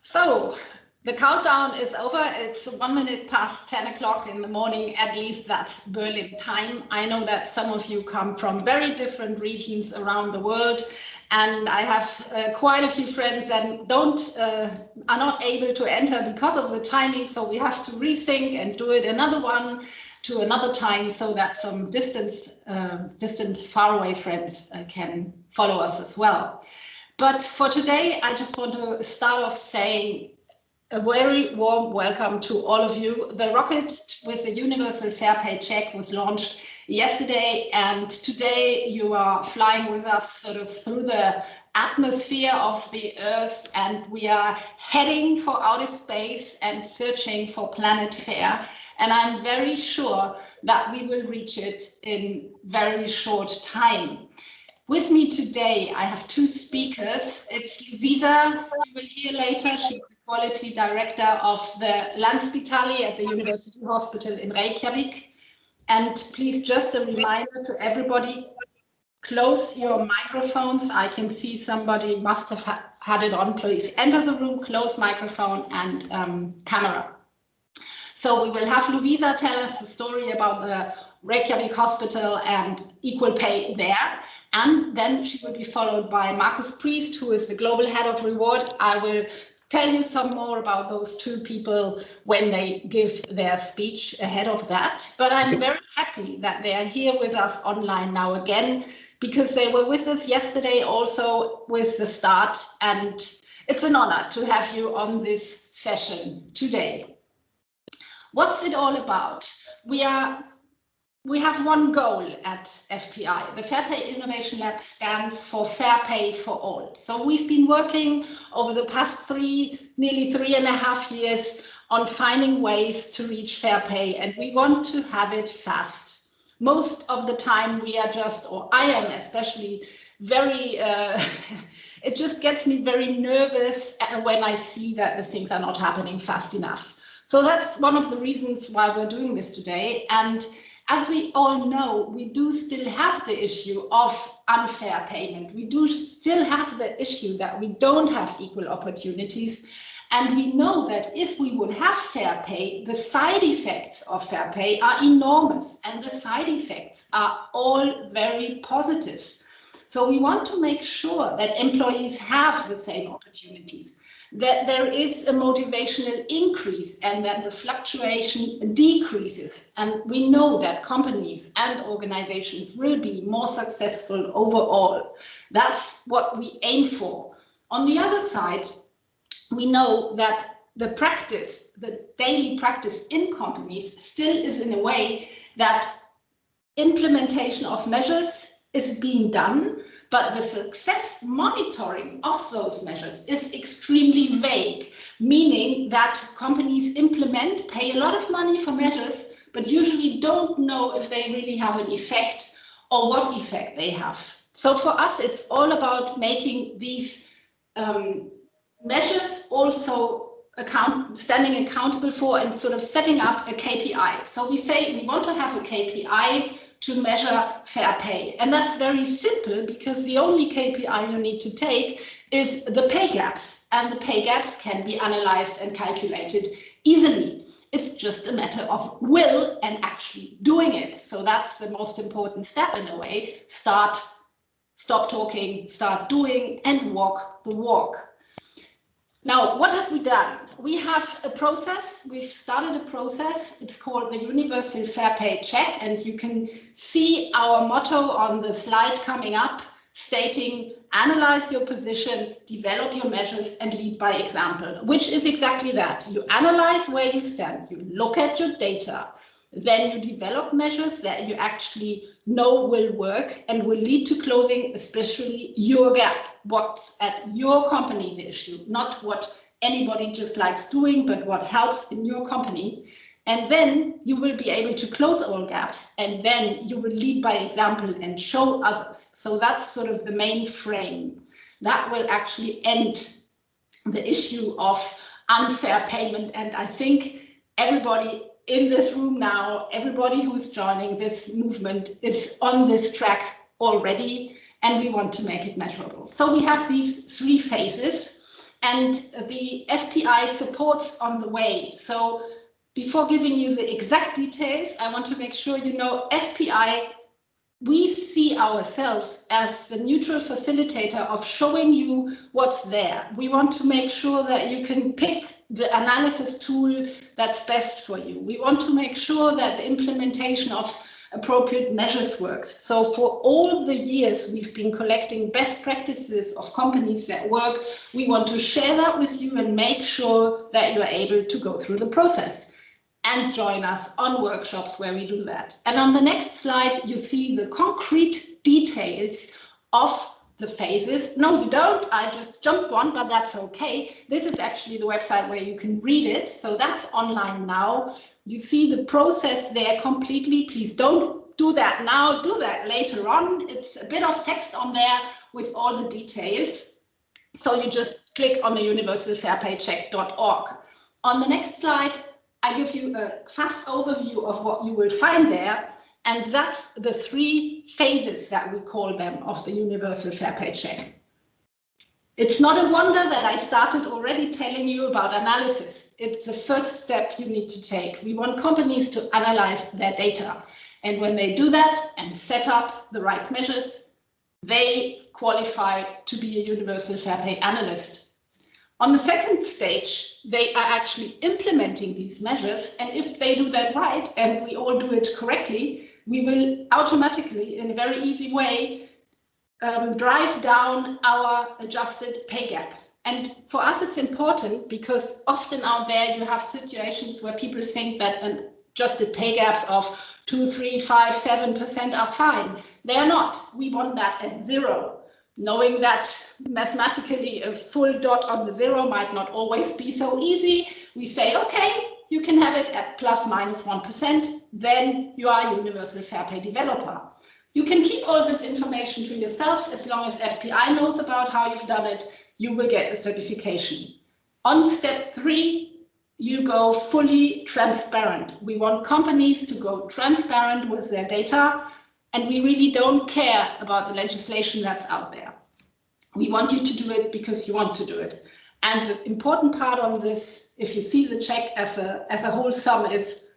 So the countdown is over. It's 1 minute past 10 o'clock in the morning. At least that's Berlin time. I know that some of you come from very different regions around the world, and I have quite a few friends that are not able to enter because of the timing. So we have to resync and do it another one to another time so that some distant faraway friends can follow us as well. But for today, I just want to start off saying a very warm welcome to all of you. The rocket with the universal fair pay check was launched yesterday, and today you are flying with us sort of through the atmosphere of the Earth, and we are heading for outer space and searching for planet fair. And I'm very sure that we will reach it in very short time. With me today, I have two speakers. It's Louvísa, you will hear later. She's the quality director of the Landspitali at the University Hospital in Reykjavik. And please, just a reminder to everybody, close your microphones. I can see somebody must have had it on. Please enter the room, close microphone and camera. So we will have Louvísa tell us the story about the Reykjavik Hospital and equal pay there. And then she will be followed by Marcus Priest, who is the global head of reward. I will tell you some more about those two people when they give their speech ahead of that. But I'm very happy that they are here with us online now again, because they were with us yesterday also with the start. And it's an honor to have you on this session today. What's it all about? We have one goal at FPI. The Fair Pay Innovation Lab stands for Fair Pay for All. So we've been working over the past nearly 3.5 years on finding ways to reach fair pay, and we want to have it fast. Most of the time we are or I am especially very, it just gets me very nervous when I see that the things are not happening fast enough. So that's one of the reasons why we're doing this today. And as we all know, we do still have the issue of unfair payment. We do still have the issue that we don't have equal opportunities. And we know that if we would have fair pay, the side effects of fair pay are enormous, and the side effects are all very positive. So we want to make sure that employees have the same opportunities, that there is a motivational increase and that the fluctuation decreases. And we know that companies and organizations will be more successful overall. That's what we aim for. On the other side, we know that the daily practice in companies still is in a way that implementation of measures is being done, but the success monitoring of those measures is extremely vague, meaning that companies pay a lot of money for measures, but usually don't know if they really have an effect or what effect they have. So for us, it's all about making these measures also standing accountable for and sort of setting up a KPI. So we say we want to have a KPI to measure fair pay. And that's very simple, because the only KPI you need to take is the pay gaps, and the pay gaps can be analyzed and calculated easily. It's just a matter of will and actually doing it. So that's the most important step in a way. Stop talking, start doing, and walk the walk. Now, what have we done? We have a process. We've started a process. It's called the Universal Fair Pay Check, and you can see our motto on the slide coming up, stating, analyze your position, develop your measures, and lead by example, which is exactly that. You analyze where you stand, you look at your data, then you develop measures that you actually know will work and will lead to closing, especially your gap, what's at your company the issue, not what anybody just likes doing, but what helps in your company. And then you will be able to close all gaps, and then you will lead by example and show others. So that's sort of the main frame. That will actually end the issue of unfair payment. And I think everybody in this room now, everybody who's joining this movement is on this track already, and we want to make it measurable. So we have these 3 phases. And the FPI supports on the way. So before giving you the exact details, I want to make sure you know FPI, we see ourselves as the neutral facilitator of showing you what's there. We want to make sure that you can pick the analysis tool that's best for you. We want to make sure that the implementation of appropriate measures works. So for all the years we've been collecting best practices of companies that work, we want to share that with you and make sure that you're able to go through the process and join us on workshops where we do that. And on the next slide, you see the concrete details of the phases. No, you don't. I just jumped one, but that's okay. This is actually the website where you can read it. So that's online now. You see the process there completely. Please don't do that now. Do that later on. It's a bit of text on there with all the details. So you just click on the universalfairpaycheck.org. On the next slide, I give you a fast overview of what you will find there. And that's the 3 phases that we call them of the Universal Fair Pay Check. It's not a wonder that I started already telling you about analysis. It's the first step you need to take. We want companies to analyze their data. And when they do that and set up the right measures, they qualify to be a Universal Fair Pay analyst. On the second stage, they are actually implementing these measures. And if they do that right, and we all do it correctly, we will automatically, in a very easy way, drive down our adjusted pay gap. And for us, it's important because often out there you have situations where people think that an adjusted pay gaps of 2, 3, 5, 7% are fine. They are not. We want that at 0. Knowing that mathematically a full dot on the 0 might not always be so easy, we say, okay, you can have it at plus minus 1%, then you are a Universal Fair Pay developer. You can keep all this information to yourself as long as FPI knows about how you've done it, you will get the certification. On step 3, you go fully transparent. We want companies to go transparent with their data, and we really don't care about the legislation that's out there. We want you to do it because you want to do it. And the important part on this, if you see the check as a whole sum, is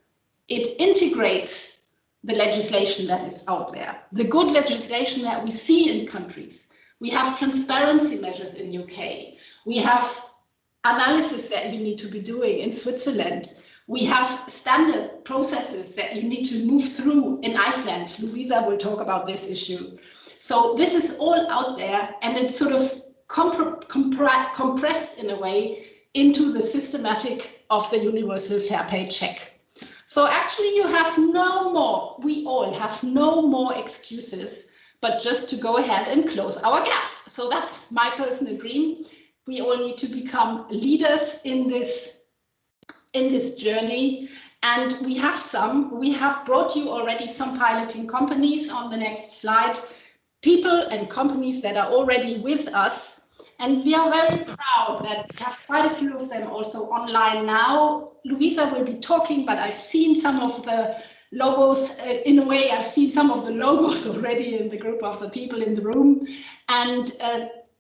it integrates the legislation that is out there. The good legislation that we see in countries. We have transparency measures in UK. We have analysis that you need to be doing in Switzerland. We have standard processes that you need to move through in Iceland. Louvísa will talk about this issue. So this is all out there, and it's sort of compressed in a way into the systematic of the Universal Fair Pay Check. So actually you have no more, we all have no more excuses, but just to go ahead and close our gaps. So that's my personal dream. We all need to become leaders in this journey, and we have brought you already some piloting companies on the next slide, people and companies that are already with us, and we are very proud that we have quite a few of them also online now. Louvísa will be talking, but I've seen some of the logos. In a way, I've seen some of the logos already in the group of the people in the room, and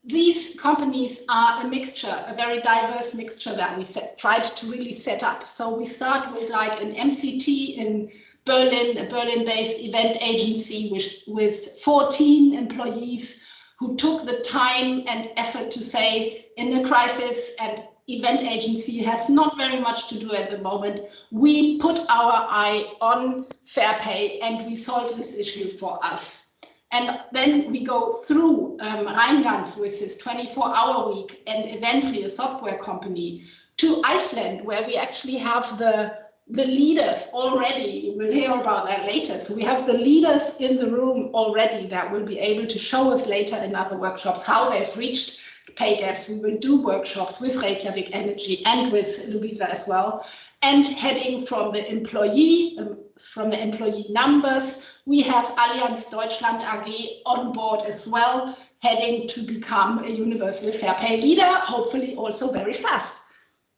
these companies are a mixture, a very diverse mixture that we tried to really set up. So we start with like an MCT in Berlin, a Berlin-based event agency with 14 employees who took the time and effort to say, in the crisis, and event agency has not very much to do at the moment, we put our eye on fair pay and we solve this issue for us. And then we go through Reingans with his 24-hour week and Esentry, a software company, to Iceland, where we actually have the leaders already. We'll hear about that later. So we have the leaders in the room already that will be able to show us later in other workshops how they've reached pay gaps. We will do workshops with Reykjavik Energy and with Louvísa as well. And heading from the employee numbers, we have Allianz Deutschland AG on board as well, heading to become a Universal Fair Pay leader, hopefully also very fast.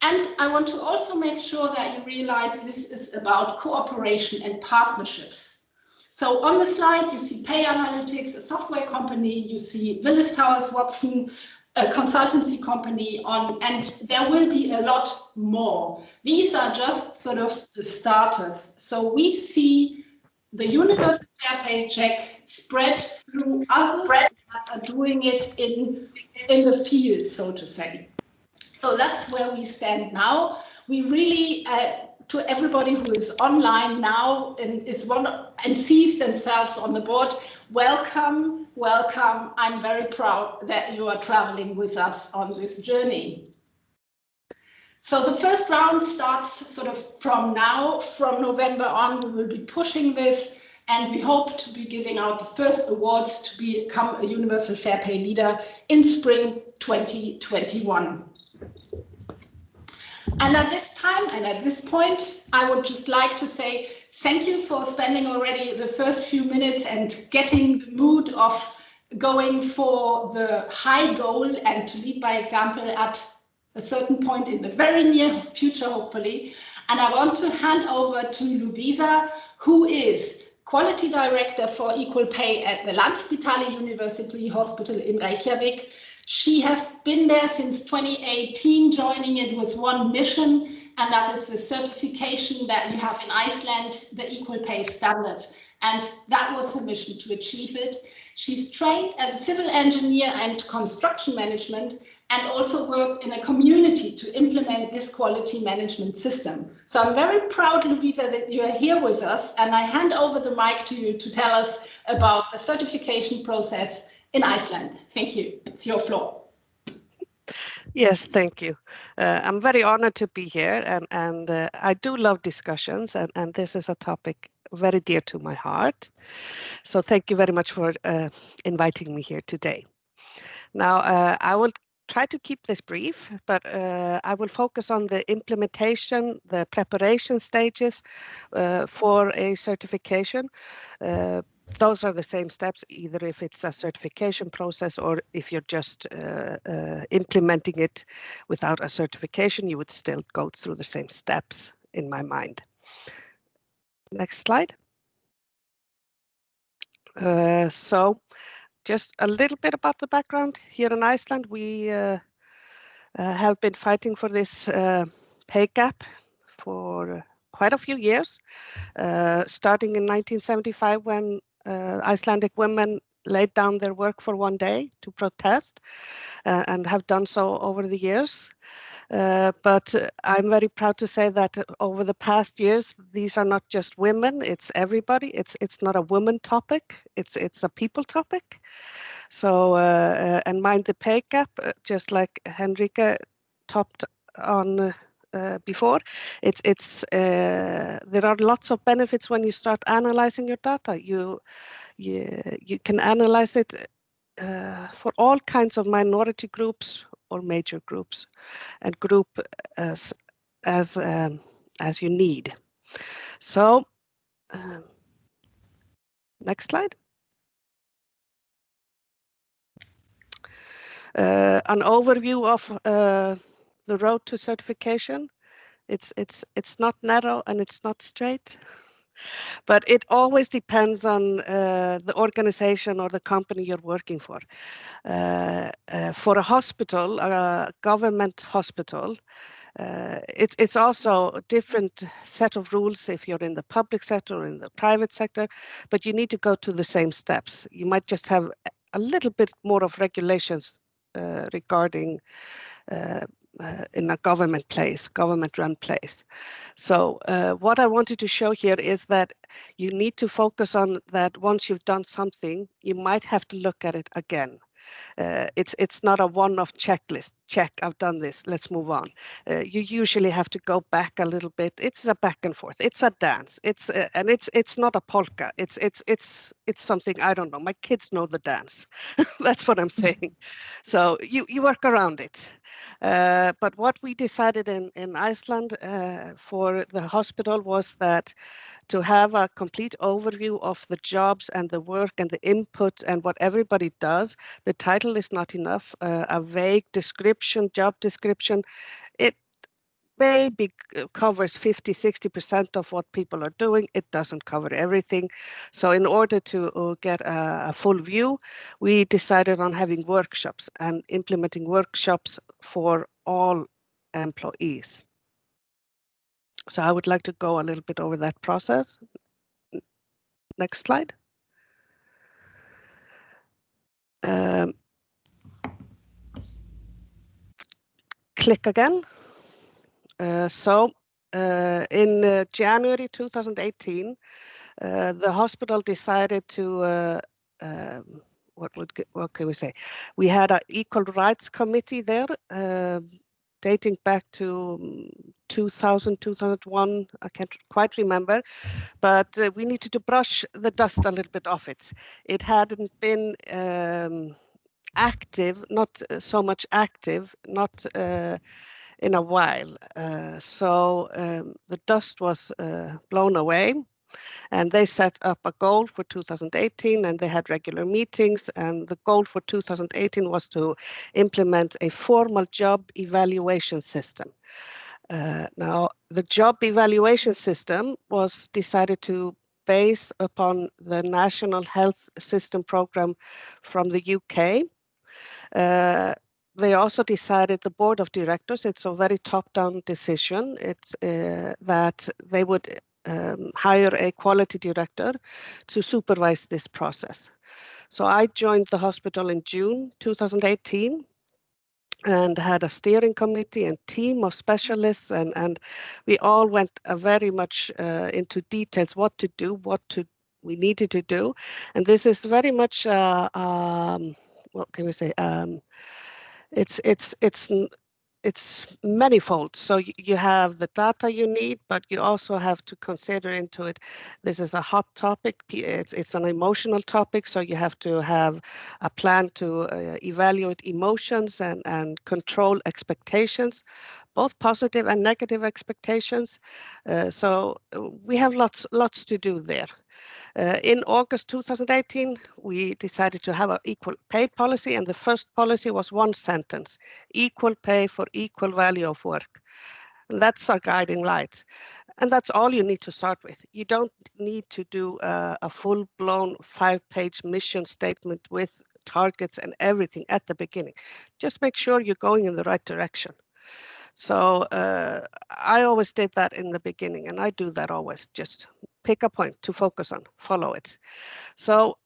And I want to also make sure that you realize this is about cooperation and partnerships. So on the slide, you see Pay Analytics, a software company, you see Willis Towers Watson, a consultancy company on, and there will be a lot more. These are just sort of the starters. So we see the universal fair paycheck spread through others that are doing it in the field, so to say. So that's where we stand now. We really, to everybody who is online now and sees themselves on the board, welcome, welcome. I'm very proud that you are traveling with us on this journey. So the first round starts sort of from now, from November on. We will be pushing this, and we hope to be giving out the first awards to become a universal fair pay leader in spring 2021. And at this time and at this point, I would just like to say thank you for spending already the first few minutes and getting the mood of going for the high goal and to lead by example at a certain point in the very near future, hopefully. And I want to hand over to Lúvísa, who is Quality Director for Equal Pay at the Landspitali University Hospital in Reykjavik. She has been there since 2018, joining it with one mission, and that is the certification that you have in Iceland, the Equal Pay Standard. And that was her mission, to achieve it. She's trained as a civil engineer and construction management, and also worked in a community to implement this quality management system. So I'm very proud, Lúvísa, that you are here with us, and I hand over the mic to you to tell us about the certification process in Iceland. Thank you. It's your floor. Yes, thank you. I'm very honored to be here, and I do love discussions, and this is a topic very dear to my heart. So thank you very much for inviting me here today. Now, I will try to keep this brief, but I will focus on the implementation, the preparation stages for a certification. Those are the same steps, either if it's a certification process or if you're just implementing it without a certification, you would still go through the same steps in my mind. Next slide. So just a little bit about the background. Here in Iceland, we have been fighting for this pay gap for quite a few years, starting in 1975 when Icelandic women laid down their work for one day to protest, and have done so over the years. But I'm very proud to say that over the past years, these are not just women, it's everybody. It's not a woman topic, it's a people topic. So, and mind the pay gap, just like Henrike talked on before, there are lots of benefits when you start analyzing your data. You can analyze it for all kinds of minority groups or major groups, and group as you need. So, next slide. An overview of the road to certification. It's not narrow and it's not straight, but it always depends on the organization or the company you're working for. For a hospital, a government hospital, it's also a different set of rules if you're in the public sector or in the private sector, but you need to go to the same steps. You might just have a little bit more of regulations regarding in a government-run place. So what I wanted to show here is that you need to focus on that once you've done something, you might have to look at it again. It's not a one-off checklist. Check, I've done this, let's move on. You usually have to go back a little bit. It's a back and forth. It's a dance. And it's not a polka. It's something, I don't know. My kids know the dance. That's what I'm saying. So you work around it. But what we decided in Iceland for the hospital was that to have a complete overview of the jobs and the work and the input and what everybody does. The title is not enough. A vague description, job description, it maybe covers 50–60% of what people are doing. It doesn't cover everything. So in order to get a full view, we decided on having workshops and implementing workshops for all employees. So I would like to go a little bit over that process. Next slide. Click again. In January 2018, the hospital decided to, what can we say? We had an equal rights committee there, dating back to 2000, 2001, I can't quite remember, but we needed to brush the dust a little bit off it. It hadn't been active, not so much active, not in a while. So the dust was blown away, and they set up a goal for 2018, and they had regular meetings, and the goal for 2018 was to implement a formal job evaluation system. Now, the job evaluation system was decided to base upon the National Health System program from the UK. They also decided, the board of directors, it's a very top-down decision, it's that they would hire a quality director to supervise this process. So I joined the hospital in June 2018 and had a steering committee and team of specialists, and we all went very much into details, what to do, we needed to do. And this is very much, what can we say? It's manifold. So you have the data you need, but you also have to consider into it. This is a hot topic. It's an emotional topic. So you have to have a plan to evaluate emotions and control expectations, both positive and negative expectations. So we have lots to do there. In August 2018, we decided to have an equal pay policy, and the first policy was one sentence: equal pay for equal value of work. And that's our guiding light. And that's all you need to start with. You don't need to do a full-blown 5-page mission statement with targets and everything at the beginning. Just make sure you're going in the right direction. So I always did that in the beginning, and I do that always. Just pick a point to focus on, follow it. So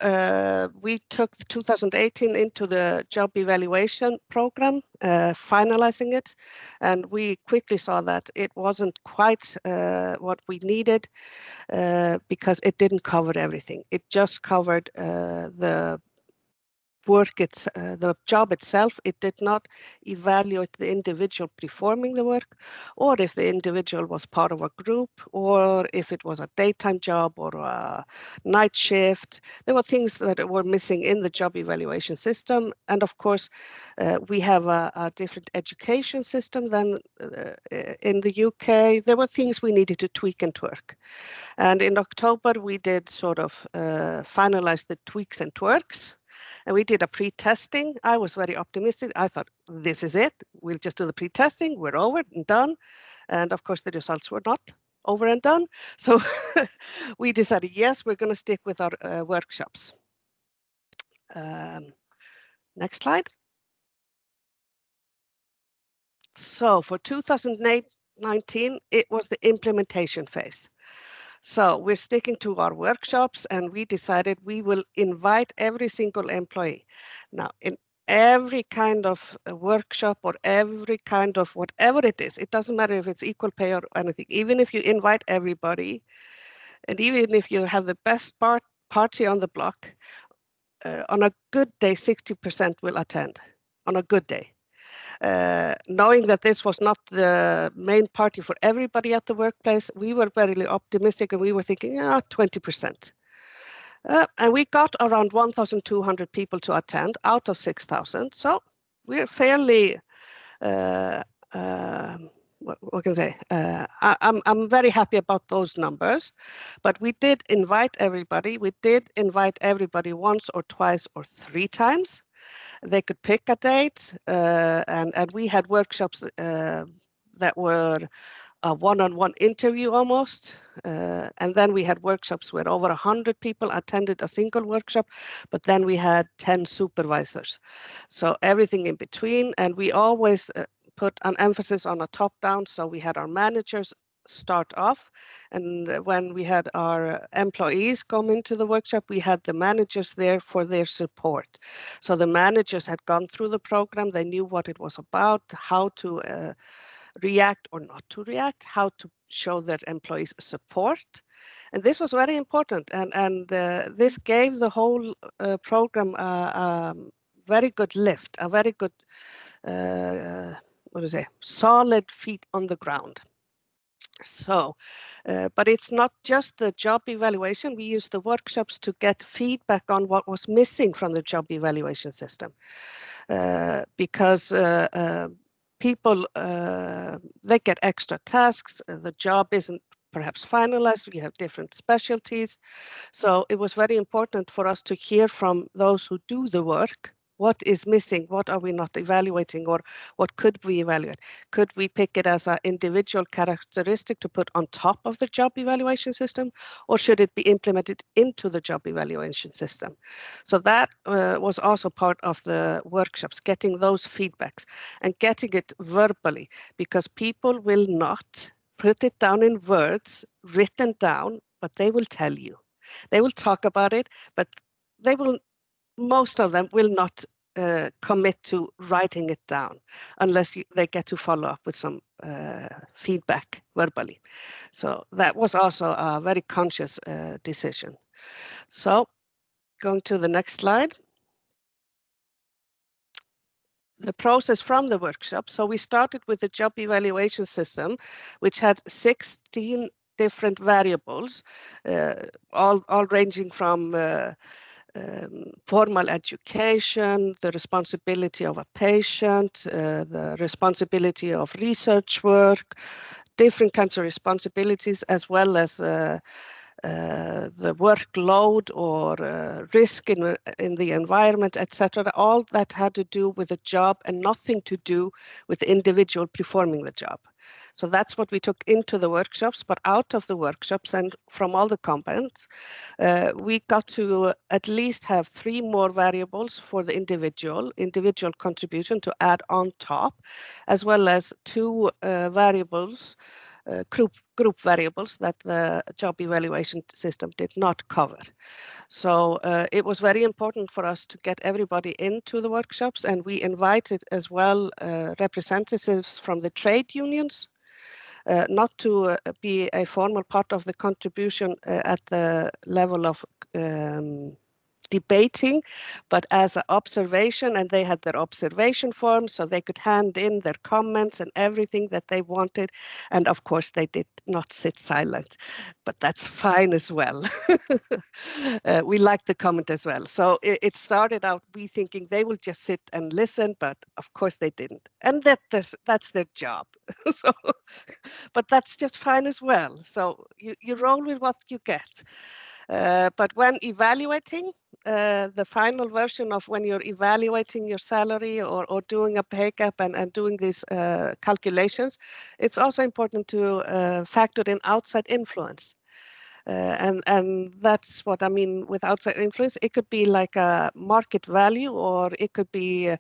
we took 2018 into the job evaluation program, finalizing it, and we quickly saw that it wasn't quite what we needed because it didn't cover everything. It just covered the work, the job itself. It did not evaluate the individual performing the work, or if the individual was part of a group, or if it was a daytime job or a night shift. There were things that were missing in the job evaluation system. And of course, we have a different education system than in the UK. There were things we needed to tweak and twerk. And in October, we did sort of finalize the tweaks and twerks. And we did a pre-testing. I was very optimistic. I thought, this is it. We'll just do the pre-testing. We're over and done. And of course, the results were not over and done. So we decided, yes, we're going to stick with our workshops. Next slide. So for 2019, it was the implementation phase. So we're sticking to our workshops, and we decided we will invite every single employee. Now, in every kind of workshop or every kind of whatever it is, it doesn't matter if it's equal pay or anything, even if you invite everybody, and even if you have the best party on the block, on a good day, 60% will attend, on a good day. Knowing that this was not the main party for everybody at the workplace, we were very optimistic, and we were thinking, 20%. And we got around 1,200 people to attend out of 6,000. So we're fairly, what can I say? I'm very happy about those numbers, but we did invite everybody. We did invite everybody once or twice or 3 times. They could pick a date, and we had workshops that were a one-on-one interview almost. And then we had workshops where over 100 people attended a single workshop, but then we had 10 supervisors. So everything in between, and we always put an emphasis on a top-down. So we had our managers start off, and when we had our employees come into the workshop, we had the managers there for their support. So the managers had gone through the program, they knew what it was about, how to react or not to react, how to show their employees support. And this was very important, and this gave the whole program a very good lift, a very good solid feet on the ground. So, but it's not just the job evaluation. We use the workshops to get feedback on what was missing from the job evaluation system, because people, they get extra tasks. The job isn't perhaps finalized. We have different specialties. So it was very important for us to hear from those who do the work. What is missing? What are we not evaluating, or what could we evaluate? Could we pick it as an individual characteristic to put on top of the job evaluation system, or should it be implemented into the job evaluation system? So that was also part of the workshops, getting those feedbacks and getting it verbally, because people will not put it down in words, written down, but they will tell you. They will talk about it, but they will, most of them will not commit to writing it down unless they get to follow up with some feedback verbally. So that was also a very conscious decision. So going to the next slide. The process from the workshop. So we started with the job evaluation system, which had 16 different variables, all ranging from formal education, the responsibility of a patient, the responsibility of research work, different kinds of responsibilities, as well as the workload or risk in the environment, etc. All that had to do with the job and nothing to do with the individual performing the job. So that's what we took into the workshops, but out of the workshops and from all the components, we got to at least have 3 more variables for the individual contribution to add on top, as well as 2 variables, group variables that the job evaluation system did not cover. So it was very important for us to get everybody into the workshops, and we invited as well representatives from the trade unions, not to be a formal part of the contribution at the level of debating, but as an observation, and they had their observation forms, so they could hand in their comments and everything that they wanted. And of course, they did not sit silent, but that's fine as well. We liked the comment as well. So it started out we thinking they will just sit and listen, but of course they didn't. And that's their job. So, but that's just fine as well. So you roll with what you get. But when evaluating, the final version of when you're evaluating your salary or doing a pay gap and doing these calculations, it's also important to factor in outside influence. And that's what I mean with outside influence. It could be like a market value, or it could be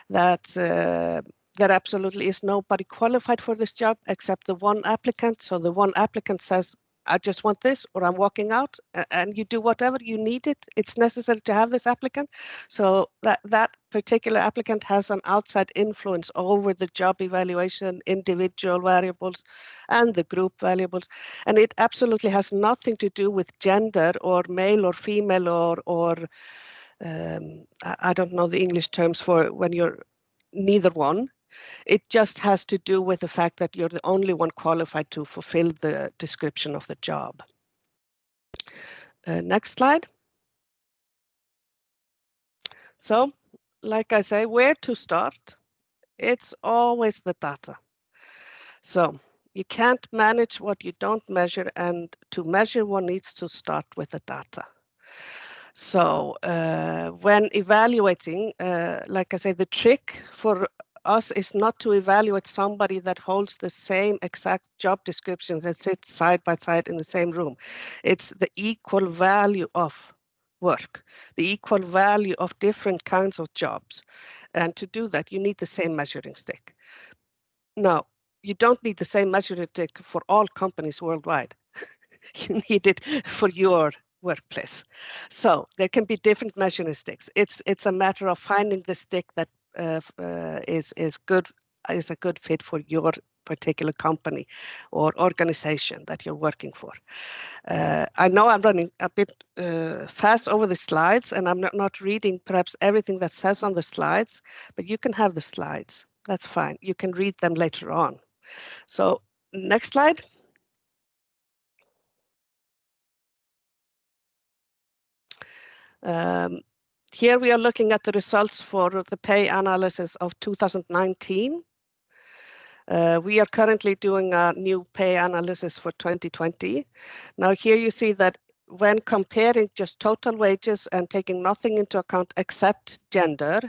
that there absolutely is nobody qualified for this job except the one applicant. So the one applicant says, I just want this, or I'm walking out, and you do whatever you need it. It's necessary to have this applicant. So that particular applicant has an outside influence over the job evaluation, individual variables, and the group variables. And it absolutely has nothing to do with gender or male or female or I don't know the English terms for when you're neither one. It just has to do with the fact that you're the only one qualified to fulfill the description of the job. Next slide. So, like I say, where to start? It's always the data. So you can't manage what you don't measure, and to measure one needs to start with the data. So when evaluating, like I say, the trick for us is not to evaluate somebody that holds the same exact job descriptions and sits side by side in the same room. It's the equal value of work, the equal value of different kinds of jobs. And to do that, you need the same measuring stick. Now, you don't need the same measuring stick for all companies worldwide. You need it for your workplace. So there can be different measuring sticks. It's a matter of finding the stick that is a good fit for your particular company or organization that you're working for. I know I'm running a bit fast over the slides, and I'm not reading perhaps everything that says on the slides, but you can have the slides. That's fine. You can read them later on. So next slide. Here we are looking at the results for the pay analysis of 2019. We are currently doing a new pay analysis for 2020. Now here you see that when comparing just total wages and taking nothing into account except gender,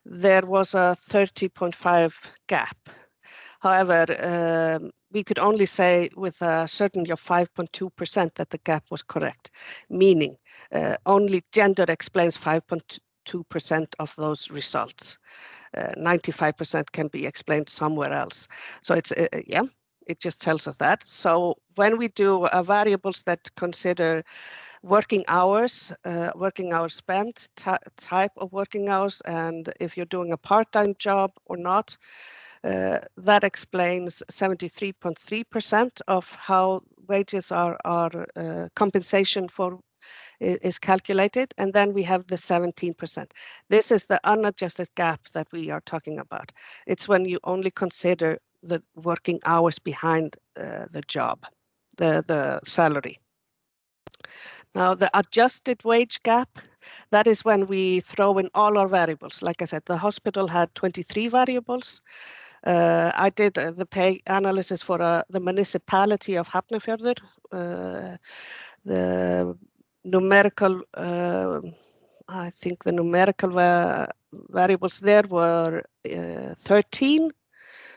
there was a 30.5 gap. However, we could only say with a certainty of 5.2% that the gap was correct, meaning only gender explains 5.2% of those results. 95% can be explained somewhere else. So it's, yeah, it just tells us that. So when we do variables that consider working hours spent, type of working hours, and if you're doing a part-time job or not, that explains 73.3% of how wages are compensation for is calculated, and then we have the 17%. This is the unadjusted gap that we are talking about. It's when you only consider the working hours behind the job, the salary. Now, the adjusted wage gap, that is when we throw in all our variables. Like I said, the hospital had 23 variables. I did the pay analysis for the municipality of Hafnarfjörður. The numerical, I think the numerical variables there were 13.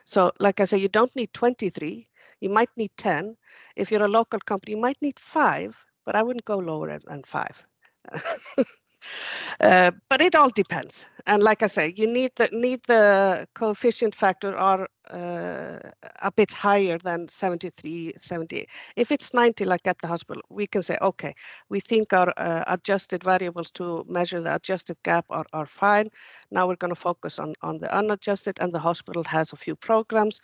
So like I say, you don't need 23, you might need 10. If you're a local company, you might need 5, but I wouldn't go lower than 5. But it all depends. And like I say, you need the coefficient factor are a bit higher than 73, 78. If it's 90, like at the hospital, we can say, okay, we think our adjusted variables to measure the adjusted gap are fine. Now we're going to focus on the unadjusted, and the hospital has a few programs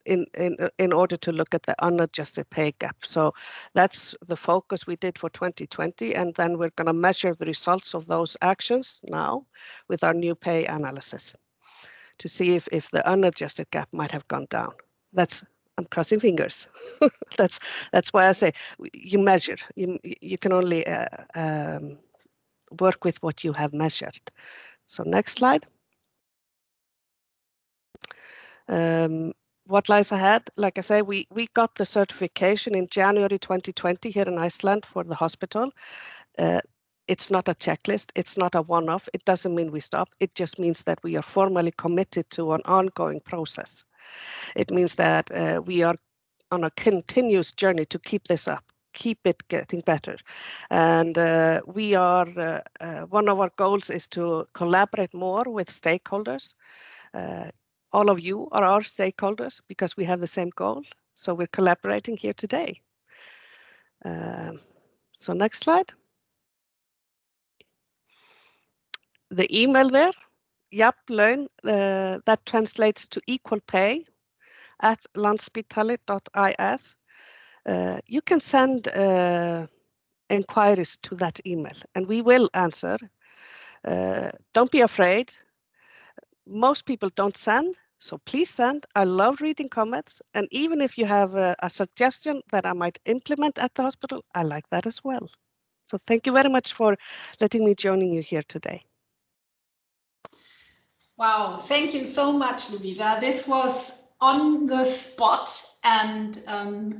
in order to look at the unadjusted pay gap. So that's the focus we did for 2020, and then we're going to measure the results of those actions now with our new pay analysis to see if the unadjusted gap might have gone down. I'm crossing fingers. That's why I say you measure. You can only work with what you have measured. So next slide. What lies ahead? Like I say, we got the certification in January 2020 here in Iceland for the hospital. It's not a checklist. It's not a one-off. It doesn't mean we stop. It just means that we are formally committed to an ongoing process. It means that we are on a continuous journey to keep this up, keep it getting better. And we are, one of our goals is to collaborate more with stakeholders. All of you are our stakeholders because we have the same goal. So we're collaborating here today. So next slide. The email there, jafnlaun, that translates to equal pay at landspitali.is. You can send inquiries to that email and we will answer. Don't be afraid. Most people don't send, so please send. I love reading comments, and even if you have a suggestion that I might implement at the hospital, I like that as well. So thank you very much for letting me joining you here today. Wow, thank you so much, Lúvísa. This was on the spot, and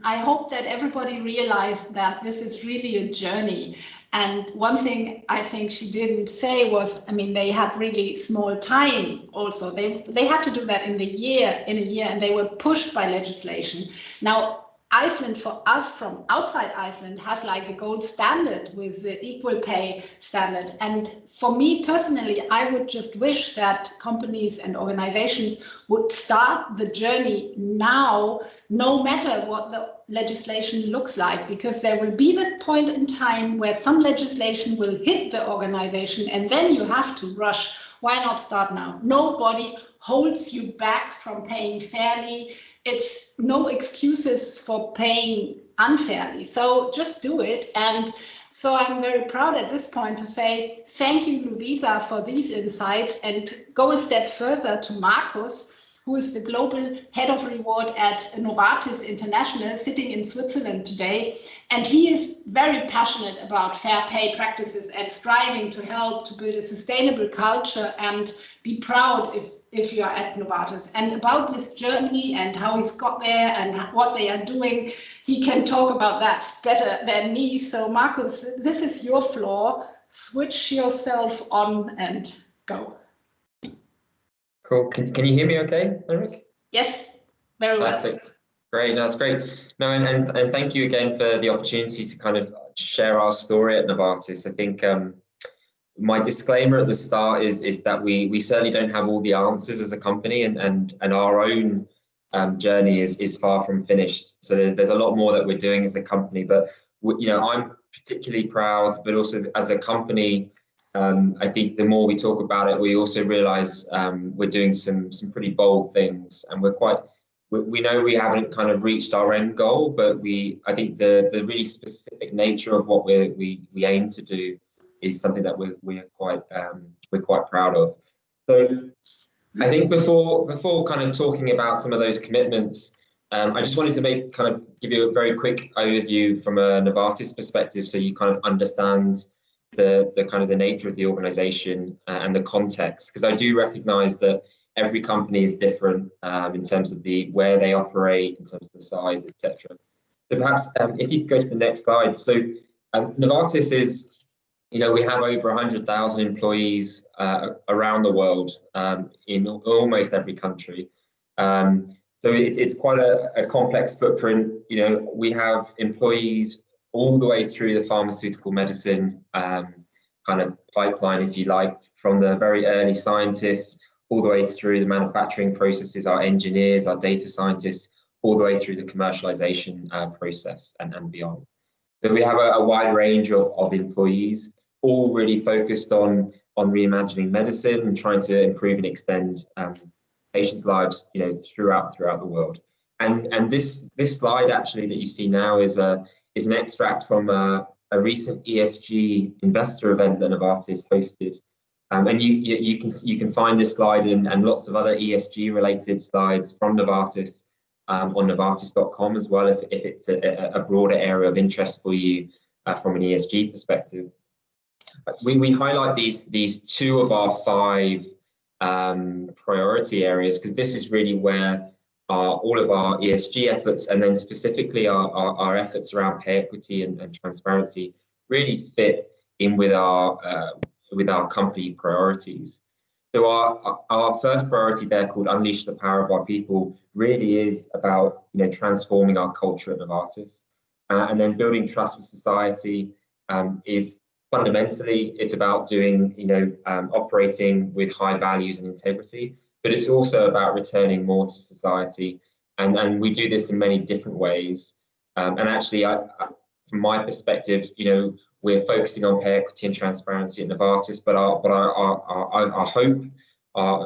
I hope that everybody realized that this is really a journey. And one thing I think she didn't say was, I mean, they had really small time also. They had to do that in a year, and they were pushed by legislation. Now, Iceland, for us from outside Iceland, has like the gold standard with the equal pay standard. And for me personally, I would just wish that companies and organizations would start the journey now, no matter what the legislation looks like, because there will be that point in time where some legislation will hit the organization and then you have to rush. Why not start now? Nobody holds you back from paying fairly. It's no excuses for paying unfairly. So just do it. And so I'm very proud at this point to say thank you, Lúvísa, for these insights, and go a step further to Markus, who is the global head of reward at Novartis International, sitting in Switzerland today. And he is very passionate about fair pay practices and striving to help to build a sustainable culture and be proud if you are at Novartis. And about this journey and how he's got there and what they are doing, he can talk about that better than me. So Markus, this is your floor. Switch yourself on and go. Cool. Can you hear me okay, Henrike? Yes, very well. Perfect. Great, no, that's great. No, and thank you again for the opportunity to kind of share our story at Novartis. I think my disclaimer at the start is that we certainly don't have all the answers as a company, and our own journey is far from finished. So there's a lot more that we're doing as a company, but you know, I'm particularly proud, but also as a company, I think the more we talk about it, we also realize we're doing some pretty bold things, and we know we haven't kind of reached our end goal, but I think the really specific nature of what we aim to do is something that we're quite proud of. So I think before kind of talking about some of those commitments, I just wanted to give you a very quick overview from a Novartis perspective, so you kind of understand the kind of the nature of the organization and the context, because I do recognize that every company is different in terms of where they operate, in terms of the size, etc. So perhaps if you could go to the next slide. So Novartis is, you know, we have over 100,000 employees around the world in almost every country. So it's quite a complex footprint. You know, we have employees all the way through the pharmaceutical medicine kind of pipeline, if you like, from the very early scientists all the way through the manufacturing processes, our engineers, our data scientists, all the way through the commercialization process and beyond. So we have a wide range of employees, all really focused on reimagining medicine and trying to improve and extend patients' lives, you know, throughout the world. And this slide actually that you see now is an extract from a recent ESG investor event that Novartis hosted. And you can find this slide and lots of other ESG related slides from Novartis on Novartis.com as well, if it's a broader area of interest for you from an ESG perspective. We highlight these two of our 5 priority areas, because this is really where all of our ESG efforts, and then specifically our efforts around pay equity and transparency, really fit in with our company priorities. So our first priority there, called Unleash the Power of Our People, really is about, you know, transforming our culture at Novartis, and then building trust with society is fundamentally, it's about doing, you know, operating with high values and integrity, but it's also about returning more to society, and we do this in many different ways. And actually, from my perspective, you know, we're focusing on pay equity and transparency at Novartis, but our hope,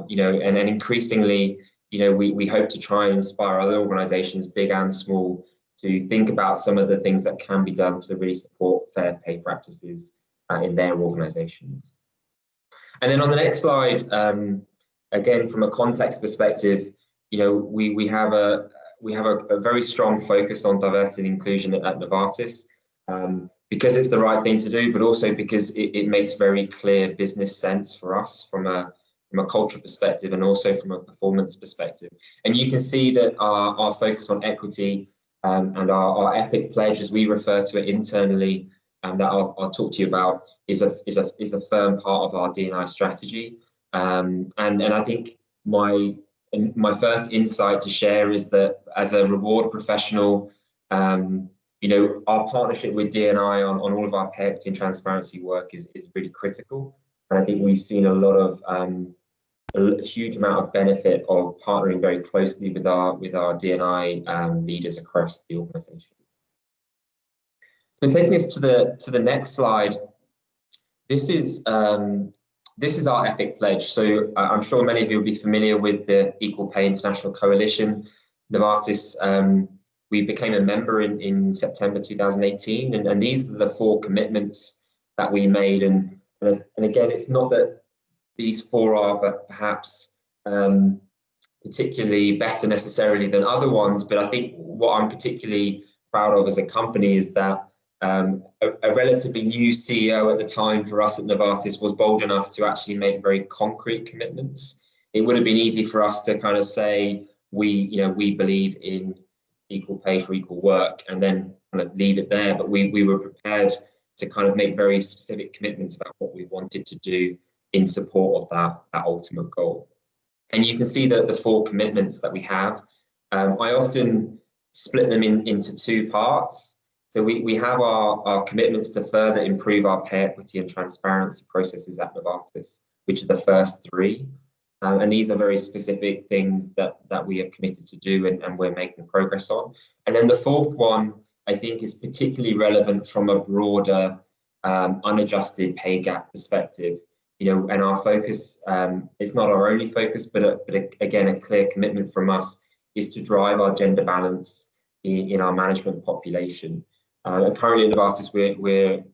you know, and increasingly, you know, we hope to try and inspire other organisations, big and small, to think about some of the things that can be done to really support fair pay practices in their organisations. And then on the next slide, again, from a context perspective, you know, we have a very strong focus on diversity and inclusion at Novartis, because it's the right thing to do, but also because it makes very clear business sense for us from a cultural perspective and also from a performance perspective. And you can see that our focus on equity and our EPIC pledge, as we refer to it internally, that I'll talk to you about is a firm part of our D&I strategy. And I think my first insight to share is that as a reward professional, you know, our partnership with D&I on all of our pay equity and transparency work is really critical. And I think we've seen a lot of a huge amount of benefit of partnering very closely with our D&I leaders across the organisation. So taking us to the next slide, this is our epic pledge. So I'm sure many of you will be familiar with the Equal Pay International Coalition, Novartis. We became a member in September 2018, and these are the 4 commitments that we made. And again, it's not that these 4 are perhaps particularly better necessarily than other ones, but I think what I'm particularly proud of as a company is that a relatively new CEO at the time for us at Novartis was bold enough to actually make very concrete commitments. It would have been easy for us to kind of say we believe in equal pay for equal work and then kind of leave it there, but we were prepared to kind of make very specific commitments about what we wanted to do in support of that ultimate goal. And you can see that the 4 commitments that we have, I often split them into 2 parts. So we have our commitments to further improve our pay equity and transparency processes at Novartis, which are the first 3. And these are very specific things that we have committed to do and we're making progress on. And then the 4th one, I think, is particularly relevant from a broader unadjusted pay gap perspective. You know, and our focus, it's not our only focus, but again, a clear commitment from us is to drive our gender balance in our management population. Currently at Novartis, we're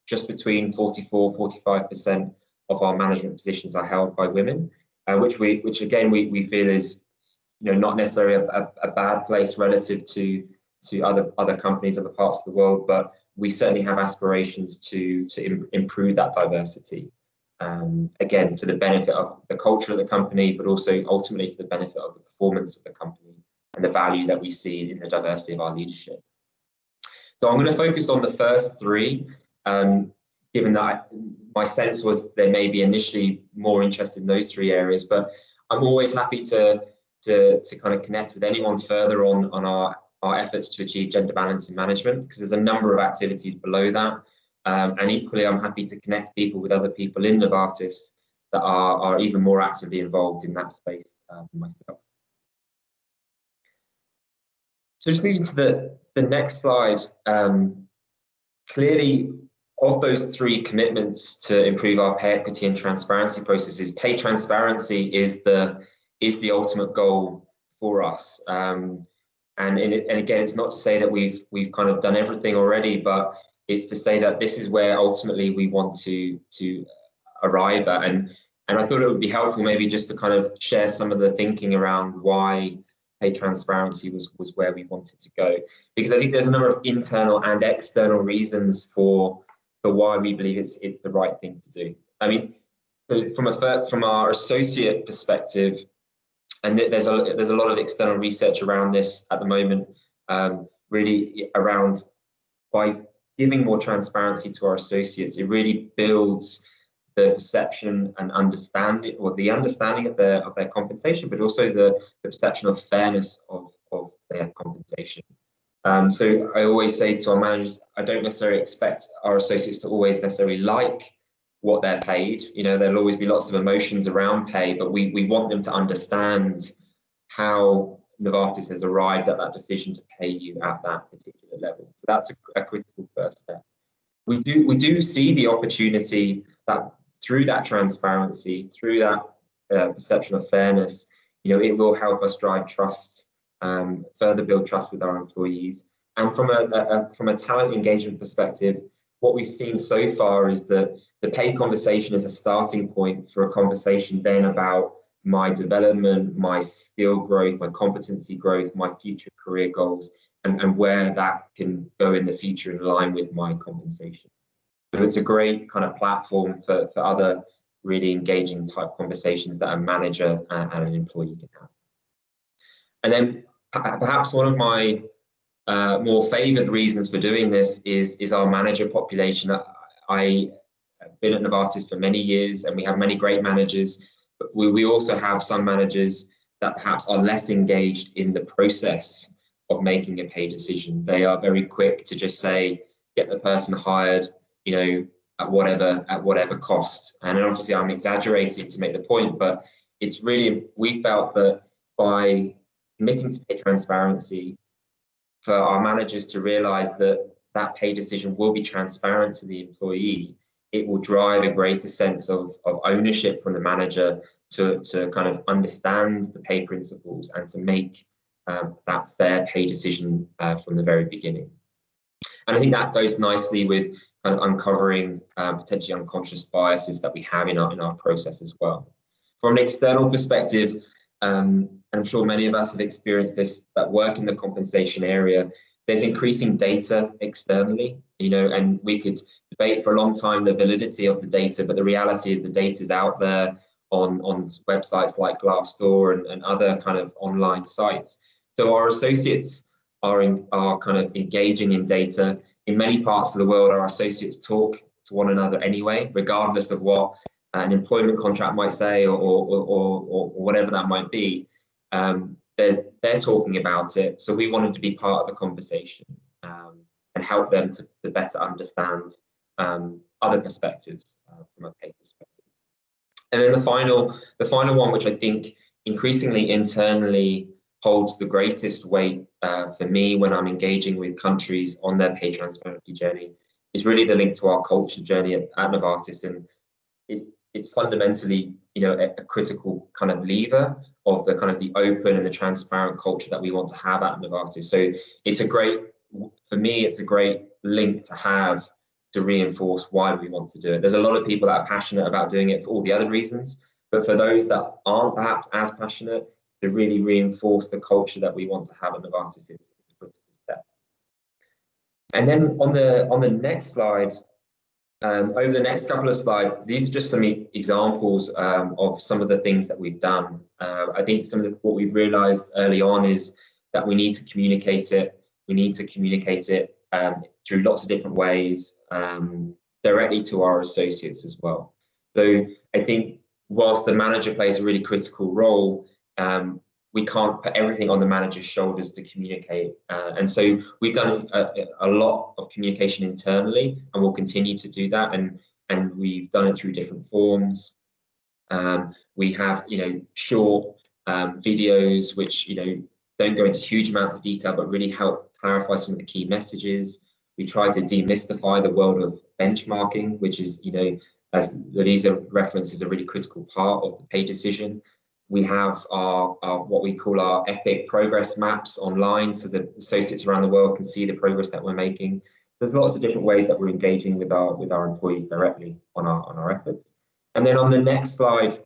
just between 44-45% of our management positions are held by women, which again we feel is, you know, not necessarily a bad place relative to other companies, other parts of the world, but we certainly have aspirations to improve that diversity. Again, for the benefit of the culture of the company, but also ultimately for the benefit of the performance of the company and the value that we see in the diversity of our leadership. So I'm going to focus on the first 3, given that my sense was they may be initially more interested in those 3 areas, but I'm always happy to kind of connect with anyone further on our efforts to achieve gender balance in management, because there's a number of activities below that. And equally, I'm happy to connect people with other people in Novartis that are even more actively involved in that space than myself. So just moving to the next slide, clearly of those 3 commitments to improve our pay equity and transparency processes, pay transparency is the ultimate goal for us. And again, it's not to say that we've kind of done everything already, but it's to say that this is where ultimately we want to arrive at. And I thought it would be helpful maybe just to kind of share some of the thinking around why pay transparency was where we wanted to go. Because I think there's a number of internal and external reasons for why we believe it's the right thing to do. I mean, so from our associate perspective, and there's a lot of external research around this at the moment, really around by giving more transparency to our associates, it really builds the perception and understanding, or the understanding of their compensation, but also the perception of fairness of their compensation. So I always say to our managers, I don't necessarily expect our associates to always necessarily like what they're paid. You know, there'll always be lots of emotions around pay, but we want them to understand how Novartis has arrived at that decision to pay you at that particular level. So that's a critical first step. We do see the opportunity that through that transparency, through that perception of fairness, you know, it will help us drive trust, further build trust with our employees. And from a talent engagement perspective, what we've seen so far is that the pay conversation is a starting point for a conversation then about my development, my skill growth, my competency growth, my future career goals, and where that can go in the future in line with my compensation. So it's a great kind of platform for other really engaging type conversations that a manager and an employee can have. And then perhaps one of my more favoured reasons for doing this is our manager population. I have been at Novartis for many years, and we have many great managers, but we also have some managers that perhaps are less engaged in the process of making a pay decision. They are very quick to just say, get the person hired, you know, at whatever cost. And obviously I'm exaggerating to make the point, but it's really, we felt that by committing to pay transparency, for our managers to realize that that pay decision will be transparent to the employee, it will drive a greater sense of ownership from the manager to kind of understand the pay principles and to make that fair pay decision from the very beginning. And I think that goes nicely with kind of uncovering potentially unconscious biases that we have in our process as well. From an external perspective, I'm sure many of us have experienced this, that work in the compensation area, there's increasing data externally, you know, and we could debate for a long time the validity of the data, but the reality is the data is out there on websites like Glassdoor and other kind of online sites. So our associates are kind of engaging in data. In many parts of the world, our associates talk to one another anyway, regardless of what an employment contract might say or whatever that might be. They're talking about it. So we wanted to be part of the conversation and help them to better understand other perspectives from a pay perspective. And then the final one, which I think increasingly internally holds the greatest weight for me when I'm engaging with countries on their pay transparency journey, is really the link to our culture journey at Novartis. And it's fundamentally, you know, a critical kind of lever of the kind of the open and the transparent culture that we want to have at Novartis. So it's a great, for me, it's a great link to have to reinforce why we want to do it. There's a lot of people that are passionate about doing it for all the other reasons, but for those that aren't perhaps as passionate, to really reinforce the culture that we want to have at Novartis is a critical step. And then on the next slide, over the next couple of slides, these are just some examples of some of the things that we've done. I think what we've realized early on is that we need to communicate it. We need to communicate it through lots of different ways, directly to our associates as well. So I think whilst the manager plays a really critical role, we can't put everything on the manager's shoulders to communicate. And so we've done a lot of communication internally, and we'll continue to do that. And we've done it through different forms. We have, you know, short videos, which, you know, don't go into huge amounts of detail, but really help clarify some of the key messages. We try to demystify the world of benchmarking, which is, you know, as Louisa references, a really critical part of the pay decision. We have our what we call our epic progress maps online, so that associates around the world can see the progress that we're making. There's lots of different ways that we're engaging with our employees directly on our efforts. And then on the next slide,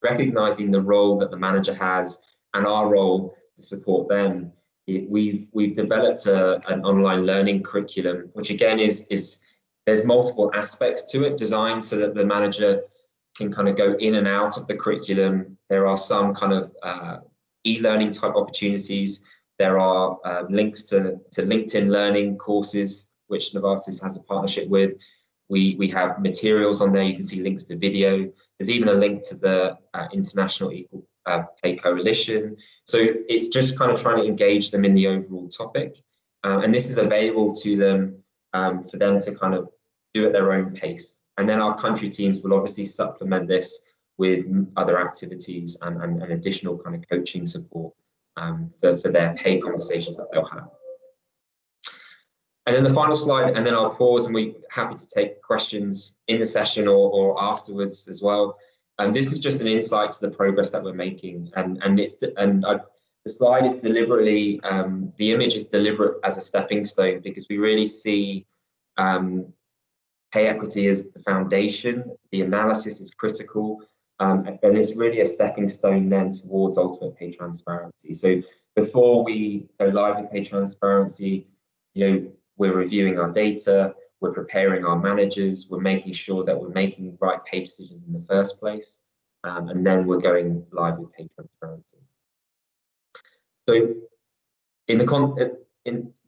recognizing the role that the manager has and our role to support them, we've developed an online learning curriculum, which again is there's multiple aspects to it, designed so that the manager can kind of go in and out of the curriculum. There are some kind of e-learning type opportunities. There are links to LinkedIn learning courses, which Novartis has a partnership with. We have materials on there. You can see links to video. There's even a link to the International Equal Pay Coalition. So it's just kind of trying to engage them in the overall topic. And this is available to them for them to kind of do at their own pace. And then our country teams will obviously supplement this with other activities and additional kind of coaching support for their pay conversations that they'll have. And then the final slide, and then I'll pause, and we're happy to take questions in the session or afterwards as well. And this is just an insight to the progress that we're making. The slide is deliberately, the image is deliberate as a stepping stone, because we really see pay equity as the foundation. The analysis is critical, and it's really a stepping stone then towards ultimate pay transparency. So before we go live with pay transparency, you know, we're reviewing our data, we're preparing our managers, we're making sure that we're making the right pay decisions in the first place, and then we're going live with pay transparency. So in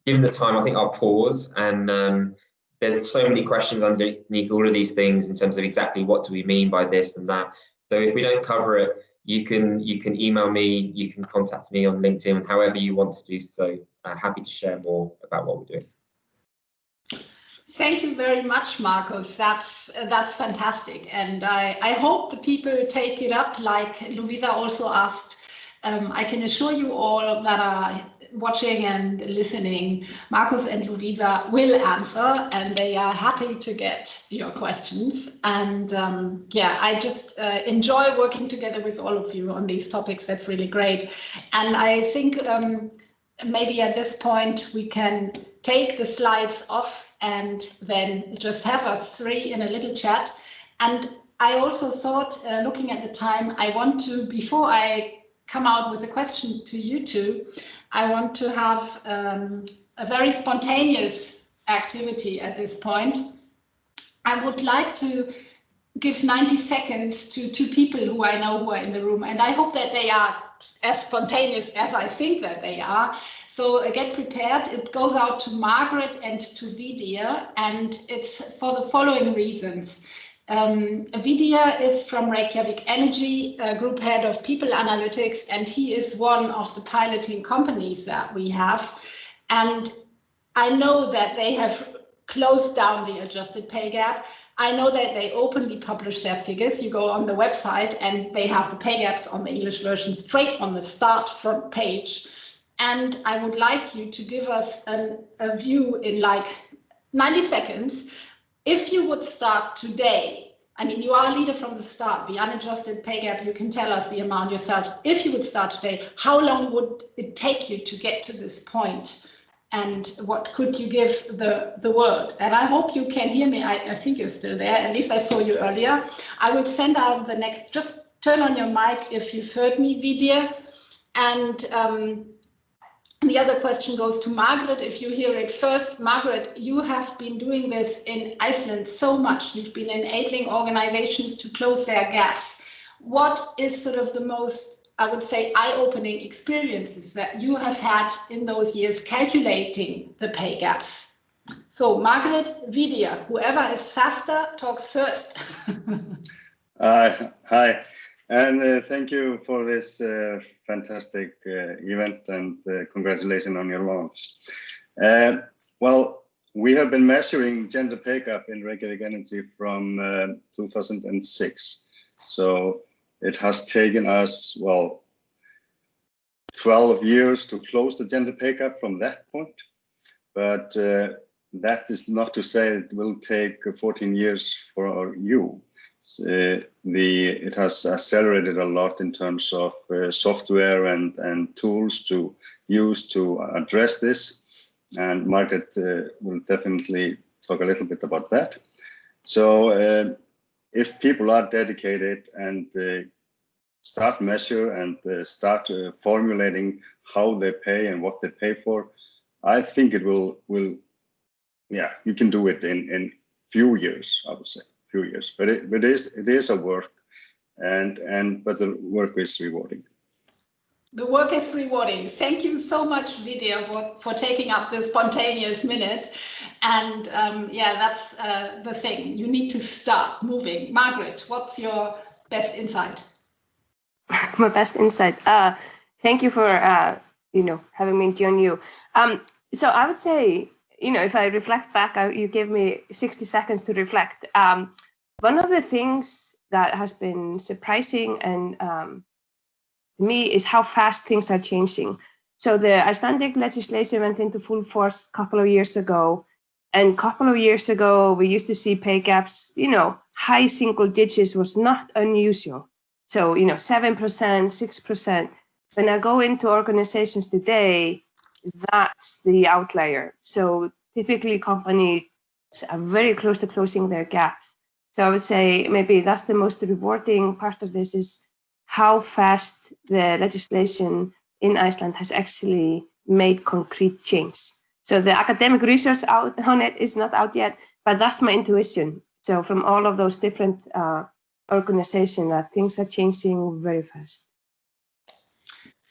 given the time, I think I'll pause, and there's so many questions underneath all of these things in terms of exactly what do we mean by this and that. So if we don't cover it, you can email me, you can contact me on LinkedIn, however you want to do so. Happy to share more about what we're doing. Thank you very much, Marcus. That's fantastic, and I hope the people take it up. Like Lúvísa also asked, I can assure you all that are watching and listening, Marcus and Lúvísa will answer, and they are happy to get your questions. And yeah, I just enjoy working together with all of you on these topics. That's really great. And I think maybe at this point we can take the slides off and then just have us three in a little chat. And I also thought, looking at the time, I want to, before I come out with a question to you two, I want to have a very spontaneous activity at this point. I would like to give 90 seconds to two people who I know who are in the room, and I hope that they are as spontaneous as I think that they are. So get prepared. It goes out to Margaret and to Vidya, and it's for the following reasons. Vidya is from Reykjavik Energy, group head of people analytics, and he is one of the piloting companies that we have. And I know that they have closed down the adjusted pay gap. I know that they openly publish their figures. You go on the website and they have the pay gaps on the English version straight on the start front page. And I would like you to give us a view in like 90 seconds. If you would start today, I mean, you are a leader from the start, the unadjusted pay gap, you can tell us the amount yourself. If you would start today, how long would it take you to get to this point? And what could you give the world? And I hope you can hear me. I think you're still there. At least I saw you earlier. I will send out the next, just turn on your mic if you've heard me, Vidya. And the other question goes to Margaret, if you hear it first. Margaret, you have been doing this in Iceland so much. You've been enabling organizations to close their gaps. What is sort of the most, I would say, eye-opening experiences that you have had in those years calculating the pay gaps? So Margaret, Vidya, whoever is faster talks first. Hi, and thank you for this fantastic event, and congratulations on your launch. Well, we have been measuring gender pay gap in Reykjavik Energy from 2006. So it has taken us, well, 12 years to close the gender pay gap from that point. But that is not to say it will take 14 years for you. It has accelerated a lot in terms of software and tools to use to address this. And Margaret will definitely talk a little bit about that. So if people are dedicated and start measure and start formulating how they pay and what they pay for, I think it will yeah, you can do it in few years, I would say. Few years, but it is a work, but the work is rewarding. The work is rewarding. Thank you so much, Vidya, for taking up the spontaneous minute. And yeah, that's the thing. You need to start moving. Margaret, what's your best insight? My best insight. Thank you for having me join you. So I would say, if I reflect back, you gave me 60 seconds to reflect. One of the things that has been surprising and me is how fast things are changing. So the Icelandic legislation went into full force a couple of years ago. And a couple of years ago, we used to see pay gaps, high single digits was not unusual. So, 7%, 6%. When I go into organizations today, that's the outlier. So typically companies are very close to closing their gaps. So I would say maybe that's the most rewarding part of this is how fast the legislation in Iceland has actually made concrete change. So the academic research out on it is not out yet, but that's my intuition. So from all of those different organizations, that things are changing very fast.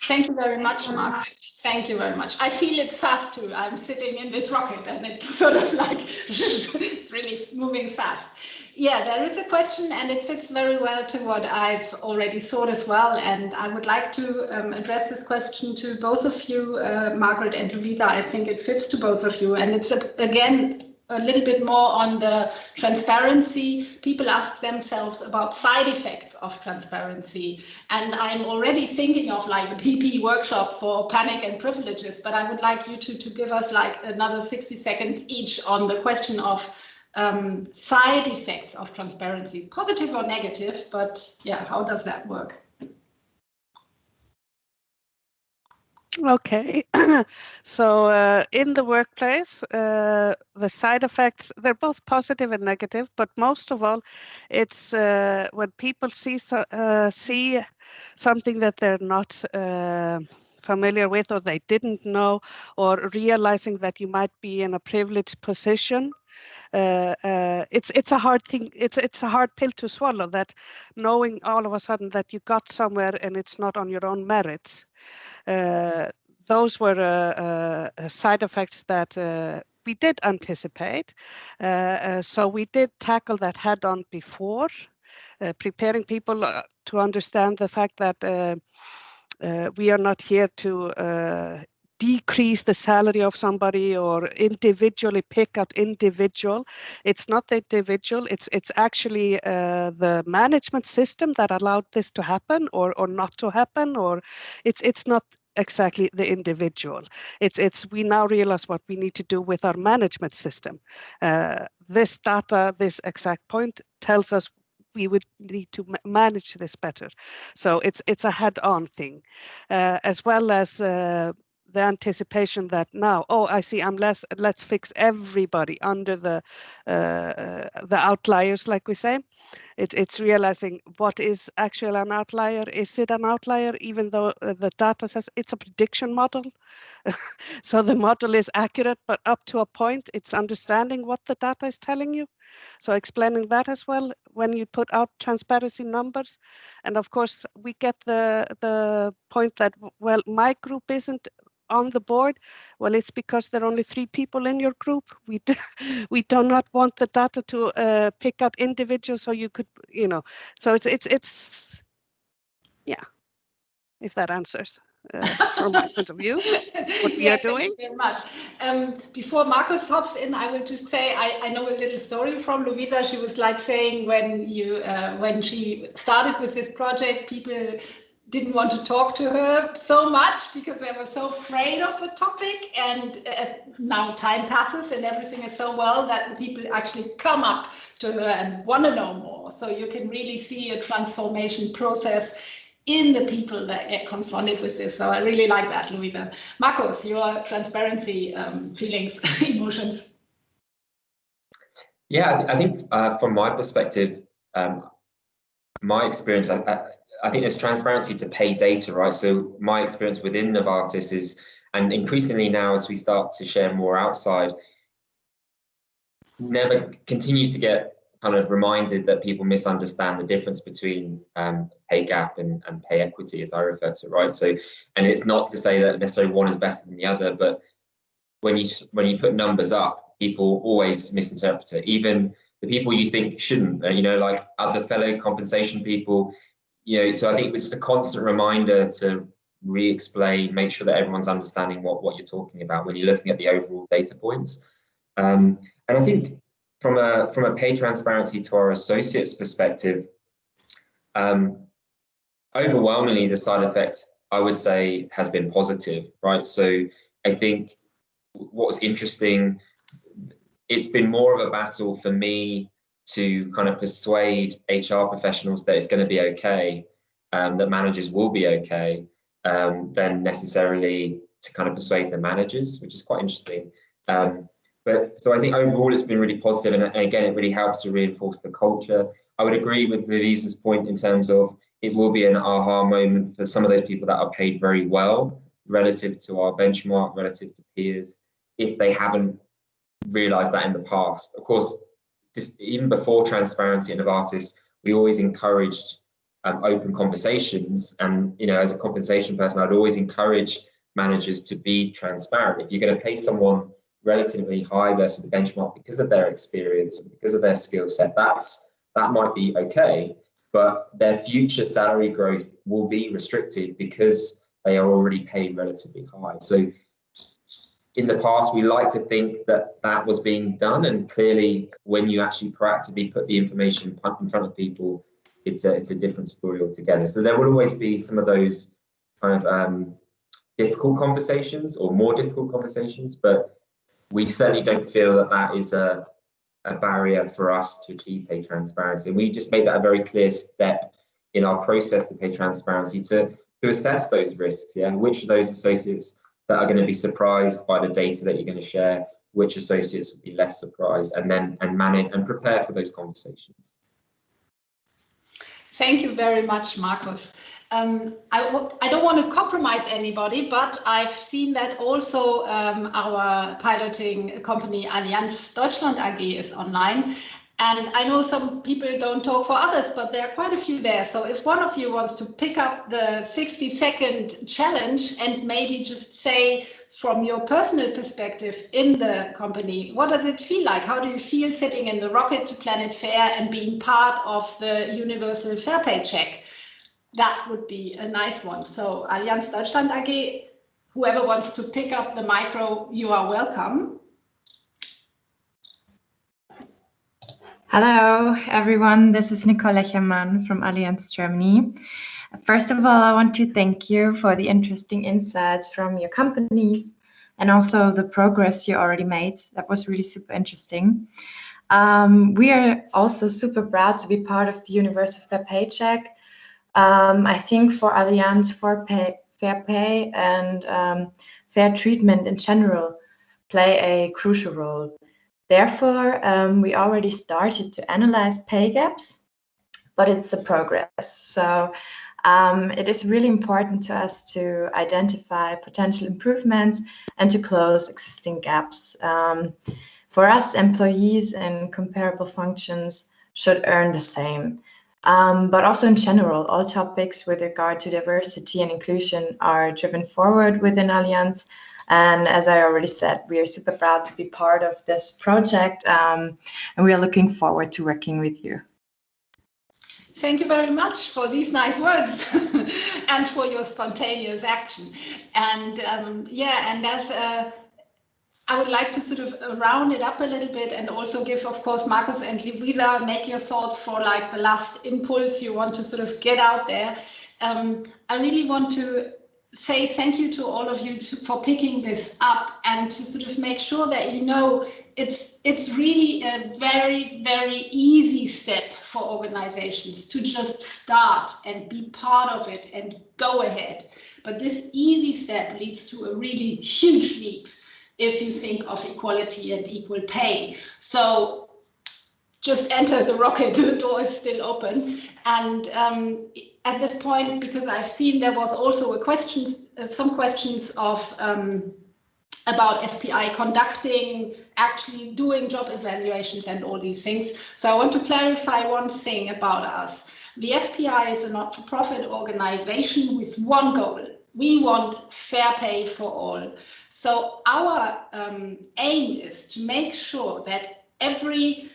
Thank you very much, Margaret. Thank you very much. I feel it's fast too. I'm sitting in this rocket and it's sort of like, it's really moving fast. Yeah, there is a question and it fits very well to what I've already thought as well. And I would like to address this question to both of you, Margaret and Lúvísa. I think it fits to both of you. And it's, again, a little bit more on the transparency. People ask themselves about side effects of transparency. And I'm already thinking of like the PP workshop for panic and privileges, but I would like you to give us like another 60 seconds each on the question of side effects of transparency, positive or negative, but yeah, how does that work? Okay, so in the workplace, the side effects, they're both positive and negative, but most of all, it's when people see something that they're not familiar with, or they didn't know, or realizing that you might be in a privileged position. It's a hard thing. It's a hard pill to swallow, that knowing all of a sudden that you got somewhere and it's not on your own merits. Those were side effects that we did anticipate. So we did tackle that head on before, preparing people to understand the fact that we are not here to decrease the salary of somebody or individually pick out individual. It's not the individual, it's actually the management system that allowed this to happen or not to happen, or it's not exactly the individual. It's we now realize what we need to do with our management system. This data, this exact point tells us we would need to manage this better. So it's a head-on thing, as well as the anticipation that now, oh, I see, let's fix everybody under the outliers, like we say. It's realizing what is actually an outlier. Is it an outlier, even though the data says it's a prediction model? So the model is accurate, but up to a point, it's understanding what the data is telling you. So explaining that as well when you put out transparency numbers. And of course, we get the point that, well, my group isn't on the board. Well, it's because there are only 3 people in your group. We do not want the data to pick out individuals, so you could, so it's yeah, if that answers from my point of view what we are doing. Thank you very much. Before Marcus hops in, I will just say I know a little story from Lúvísa. She was like saying when she started with this project, people didn't want to talk to her so much because they were so afraid of the topic, and now time passes and everything is so well that the people actually come up to her and want to know more. So you can really see a transformation process in the people that get confronted with this. So I really like that, Lúvísa. Marcus, your transparency feelings, emotions. Yeah, I think from my perspective, my experience, I think there's transparency to pay data, right? So my experience within Novartis is, and increasingly now as we start to share more outside, never continues to get kind of reminded that people misunderstand the difference between pay gap and pay equity, as I refer to it, right? So, and it's not to say that necessarily one is better than the other, but when you put numbers up, people always misinterpret it. Even the people you think shouldn't, like other fellow compensation people, so I think it's a constant reminder to re-explain, make sure that everyone's understanding what you're talking about when you're looking at the overall data points. And I think from a pay transparency to our associates perspective, overwhelmingly the side effect, I would say, has been positive, right? So I think what's interesting, it's been more of a battle for me to kind of persuade HR professionals that it's going to be okay, that managers will be okay, than necessarily to kind of persuade the managers, which is quite interesting. But so I think overall it's been really positive, and again, it really helps to reinforce the culture. I would agree with Louisa's point in terms of it will be an aha moment for some of those people that are paid very well relative to our benchmark, relative to peers, if they haven't realized that in the past. Of course, just even before transparency at Novartis, we always encouraged open conversations. And, as a compensation person, I'd always encourage managers to be transparent. If you're going to pay someone relatively high versus the benchmark because of their experience and because of their skill set, that might be okay, but their future salary growth will be restricted because they are already paid relatively high. So in the past, we like to think that that was being done, and clearly when you actually proactively put the information in front of people, it's a different story altogether. So there will always be some of those kind of difficult conversations, or more difficult conversations, but we certainly don't feel that that is a barrier for us to achieve pay transparency. And we just made that a very clear step in our process to pay transparency, to assess those risks, yeah, which of those associates that are going to be surprised by the data that you're going to share, which associates will be less surprised, and then manage and prepare for those conversations. Thank you very much, Markus. I don't want to compromise anybody, but I've seen that also our piloting company Allianz Deutschland AG is online. And I know some people don't talk for others, but there are quite a few there. So if one of you wants to pick up the 60-second challenge and maybe just say from your personal perspective in the company, what does it feel like? How do you feel sitting in the rocket to Planet Fair and being part of the universal fair pay check? That would be a nice one. So Allianz Deutschland AG, whoever wants to pick up the micro, you are welcome. Hello, everyone. This is Nicole Lechermann from Allianz Germany. First of all, I want to thank you for the interesting insights from your companies and also the progress you already made. That was really super interesting. We are also super proud to be part of the Universal Fair Paycheck. I think for Allianz, fair pay and fair treatment in general play a crucial role. Therefore, we already started to analyze pay gaps, but it's a progress. So it is really important to us to identify potential improvements and to close existing gaps. For us, employees in comparable functions should earn the same. But also in general, all topics with regard to diversity and inclusion are driven forward within Allianz. And as I already said, we are super proud to be part of this project, and we are looking forward to working with you. Thank you very much for these nice words and for your spontaneous action. And and as I would like to sort of round it up a little bit and also give, of course, Markus and Lúvísa, make your thoughts for like the last impulse you want to sort of get out there. I really want to say thank you to all of you for picking this up and to sort of make sure that you know it's really a very, very easy step for organizations to just start and be part of it and go ahead. But this easy step leads to a really huge leap if you think of equality and equal pay. So just enter the rocket, the door is still open. And at this point, because I've seen there was also some questions of about FPI conducting, actually doing job evaluations and all these things. So I want to clarify one thing about us. The FPI is a not-for-profit organization with one goal. We want fair pay for all. So our aim is to make sure that every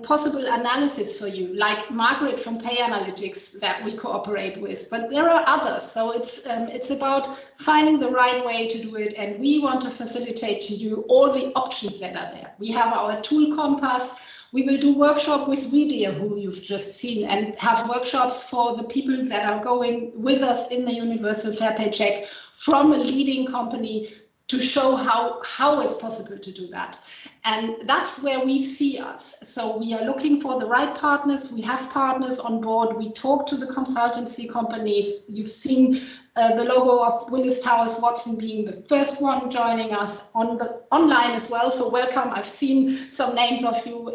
possible analysis for you, like Margaret from Pay Analytics that we cooperate with, but there are others. So it's about finding the right way to do it, and we want to facilitate to you all the options that are there. We have our tool compass. We will do workshop with Vidya, who you've just seen, and have workshops for the people that are going with us in the Universal Fair Pay Check from a leading company to show how it's possible to do that. And that's where we see us. So we are looking for the right partners. We have partners on board. We talk to the consultancy companies. You've seen the logo of Willis Towers Watson being the first one joining us online as well. So welcome. I've seen some names of you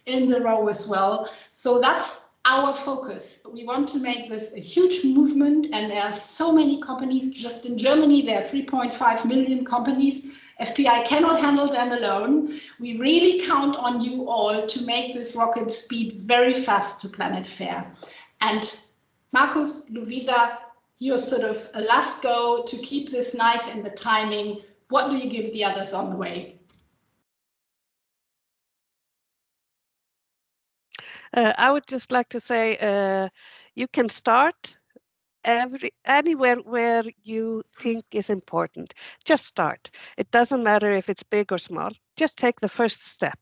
in the row as well. So that's our focus. We want to make this a huge movement, and there are so many companies. Just in Germany, there are 3.5 million companies. FPI cannot handle them alone. We really count on you all to make this rocket speed very fast to Planet Fair. And Markus, Lúvísa, your sort of last go to keep this nice in the timing? What do you give the others on the way? I would just like to say you can start anywhere where you think is important. Just start. It doesn't matter if it's big or small. Just take the first step.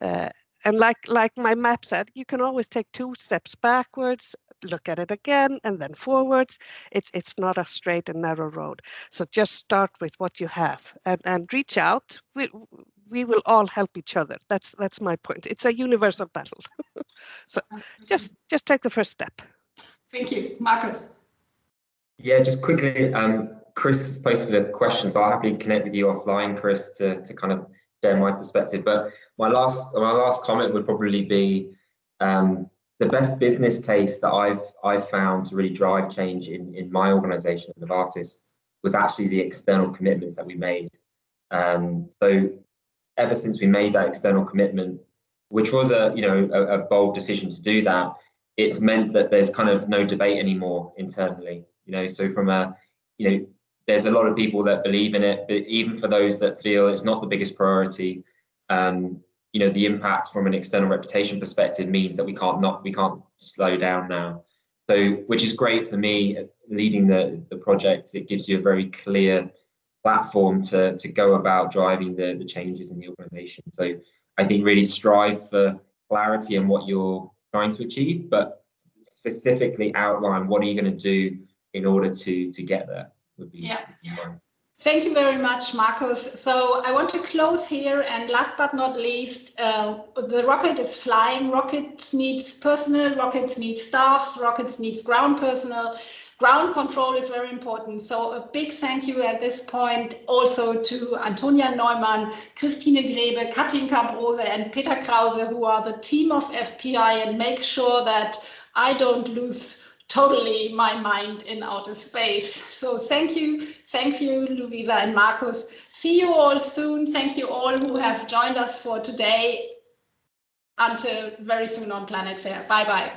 And like my map said, you can always take 2 steps backwards, look at it again, and then forwards. It's not a straight and narrow road. So just start with what you have and reach out. We will all help each other. That's my point. It's a universal battle. So just take the first step. Thank you, Marcus. Yeah, just quickly, Chris has posted a question, so I'll happily connect with you offline, Chris, to kind of share my perspective. But my last comment would probably be the best business case that I've found to really drive change in my organisation, Novartis, was actually the external commitments that we made. So ever since we made that external commitment, which was a bold decision to do that, it's meant that there's kind of no debate anymore internally. So from there's a lot of people that believe in it, but even for those that feel it's not the biggest priority, the impact from an external reputation perspective means that we can't slow down now. So, which is great for me leading the project. It gives you a very clear platform to go about driving the changes in the organization. So I think really strive for clarity on what you're trying to achieve, but specifically outline what are you going to do in order to get there would be mine. Thank you very much, Marcus. So I want to close here, and last but not least, the rocket is flying. Rockets needs personnel, rockets need staff, rockets needs ground personnel. Ground control is very important. So a big thank you at this point also to Antonia Neumann, Christine Grebe, Katinka Brose, and Peter Krause, who are the team of FPI and make sure that I don't lose totally my mind in outer space. So thank you, Lúvísa and Marcus. See you all soon. Thank you all who have joined us for today. Until very soon on Planet Fair. Bye-bye.